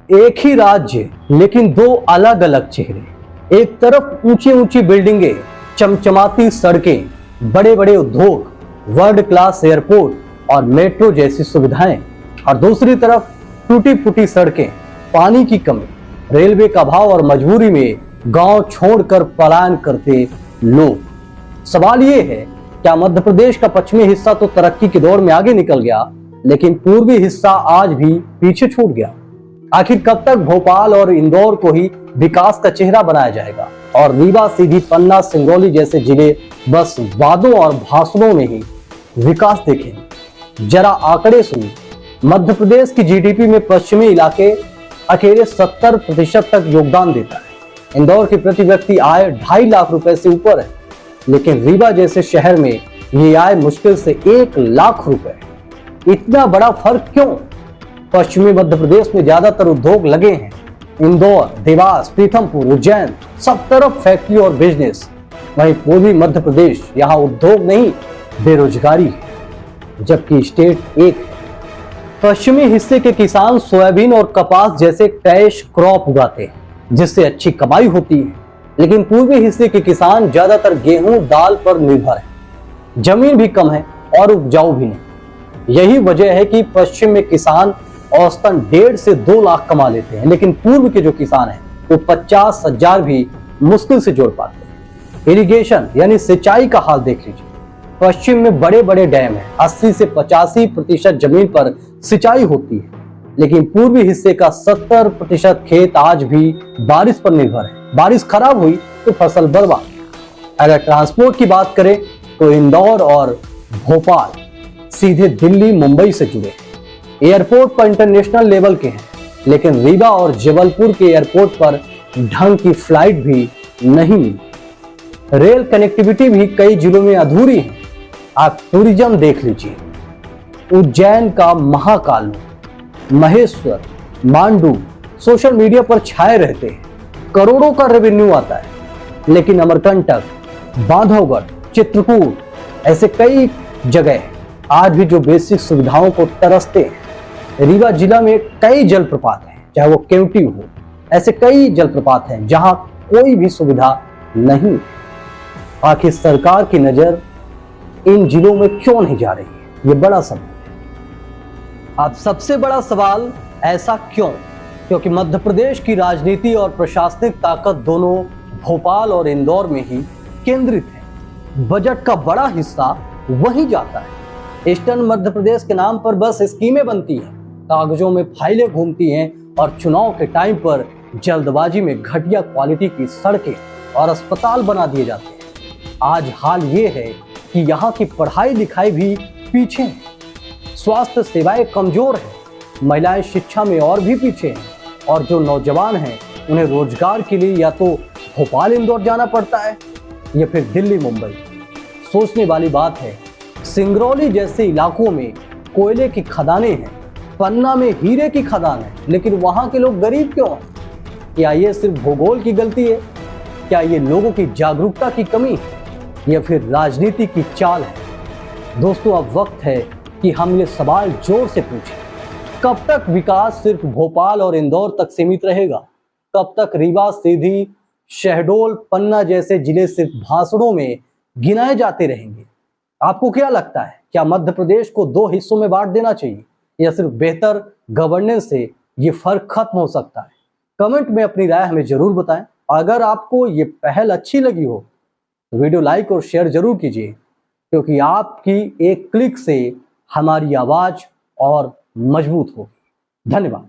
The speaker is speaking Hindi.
एक ही राज्य लेकिन दो अलग अलग चेहरे। एक तरफ ऊंची ऊंची बिल्डिंगें, चमचमाती सड़कें, बड़े बड़े उद्योग, वर्ल्ड क्लास एयरपोर्ट और मेट्रो जैसी सुविधाएं, और दूसरी तरफ टूटी फूटी सड़कें, पानी की कमी, रेलवे का अभाव और मजबूरी में गांव छोड़कर पलायन करते लोग। सवाल ये है, क्या मध्य प्रदेश का पश्चिमी हिस्सा तो तरक्की की दौड़ में आगे निकल गया, लेकिन पूर्वी हिस्सा आज भी पीछे छूट गया? आखिर कब तक भोपाल और इंदौर को ही विकास का चेहरा बनाया जाएगा और रीवा, सीधी, पन्ना, सिंगरौली जैसे जिले बस वादों और भाषणों में ही विकास देखें? जरा आंकड़े सुनिए। मध्य प्रदेश की जीडीपी में पश्चिमी इलाके अकेले 70% तक योगदान देता है। इंदौर की प्रति व्यक्ति आय 2.5 लाख रुपए से ऊपर है, लेकिन रीवा जैसे शहर में ये आय मुश्किल से 1 लाख रुपए। इतना बड़ा फर्क क्यों? पश्चिमी मध्य प्रदेश में ज्यादातर उद्योग लगे हैं। इंदौर, देवास, पीथमपुर, उज्जैन, सब तरफ फैक्ट्री और बिजनेस। वहीं पूर्वी मध्य प्रदेश, यहाँ उद्योग नहीं, बेरोजगारी है, जबकि स्टेट एक है। पश्चिमी हिस्से के किसान सोयाबीन और कपास जैसे कैश क्रॉप उगाते हैं, जिससे अच्छी कमाई होती है, लेकिन पूर्वी हिस्से के किसान ज्यादातर गेहूं, दाल पर निर्भर है। जमीन भी कम है और उपजाऊ भी नहीं। यही वजह है कि पश्चिम में किसान औसतन 1.5 से 2 लाख कमा लेते हैं, लेकिन पूर्व के जो किसान हैं वो 50,000 भी मुश्किल से जोड़ पाते हैं। इरिगेशन यानी सिंचाई का हाल देख लीजिए। पश्चिम में बड़े बड़े डैम हैं, 80 से 85% जमीन पर सिंचाई होती है, लेकिन पूर्वी हिस्से का 70% खेत आज भी बारिश पर निर्भर है। बारिश खराब हुई तो फसल बर्बाद। अगर ट्रांसपोर्ट की बात करें तो इंदौर और भोपाल सीधे दिल्ली, मुंबई से जुड़े हैं। एयरपोर्ट पर इंटरनेशनल लेवल के हैं, लेकिन रीवा और जबलपुर के एयरपोर्ट पर ढंग की फ्लाइट भी नहीं मिली। रेल कनेक्टिविटी भी कई जिलों में अधूरी है। आप टूरिज्म देख लीजिए। उज्जैन का महाकाल, महेश्वर, मांडू सोशल मीडिया पर छाए रहते हैं, करोड़ों का रेवेन्यू आता है, लेकिन अमरकंटक, बांधवगढ़, चित्रकूट ऐसे कई जगह आज भी जो बेसिक सुविधाओं को तरसते हैं। रीवा जिला में कई जलप्रपात हैं, चाहे वो केवटी हो, ऐसे कई जलप्रपात हैं जहां कोई भी सुविधा नहीं। आखिर सरकार की नजर इन जिलों में क्यों नहीं जा रही है? ये बड़ा सवाल है। अब सबसे बड़ा सवाल, ऐसा क्यों? क्योंकि मध्य प्रदेश की राजनीति और प्रशासनिक ताकत दोनों भोपाल और इंदौर में ही केंद्रित है। बजट का बड़ा हिस्सा वहीं जाता है। ईस्टर्न मध्य प्रदेश के नाम पर बस स्कीमें बनती हैं, कागजों में फाइलें घूमती हैं और चुनाव के टाइम पर जल्दबाजी में घटिया क्वालिटी की सड़कें और अस्पताल बना दिए जाते हैं। आज हाल ये है कि यहाँ की पढ़ाई लिखाई भी पीछे है, स्वास्थ्य सेवाएं कमजोर है, महिलाएं शिक्षा में और भी पीछे हैं, और जो नौजवान हैं उन्हें रोजगार के लिए या तो भोपाल, इंदौर जाना पड़ता है या फिर दिल्ली, मुंबई। सोचने वाली बात है, सिंगरौली जैसे इलाकों में कोयले की खदानें हैं, पन्ना में हीरे की खदान है, लेकिन वहां के लोग गरीब क्यों हैं? क्या ये सिर्फ भूगोल की गलती है? क्या ये लोगों की जागरूकता की कमी है या फिर राजनीति की चाल है? दोस्तों, अब वक्त है कि हम ये सवाल जोर से पूछें। कब तक विकास सिर्फ भोपाल और इंदौर तक सीमित रहेगा? कब तक रीवा, सीधी, शहडोल, पन्ना जैसे जिले सिर्फ भाषणों में गिनाए जाते रहेंगे? आपको क्या लगता है, क्या मध्य प्रदेश को 2 हिस्सों में बांट देना चाहिए या सिर्फ बेहतर गवर्नेंस से ये फर्क खत्म हो सकता है? कमेंट में अपनी राय हमें जरूर बताएं। अगर आपको ये पहल अच्छी लगी हो तो वीडियो लाइक और शेयर जरूर कीजिए, क्योंकि आपकी एक क्लिक से हमारी आवाज और मजबूत होगी। धन्यवाद।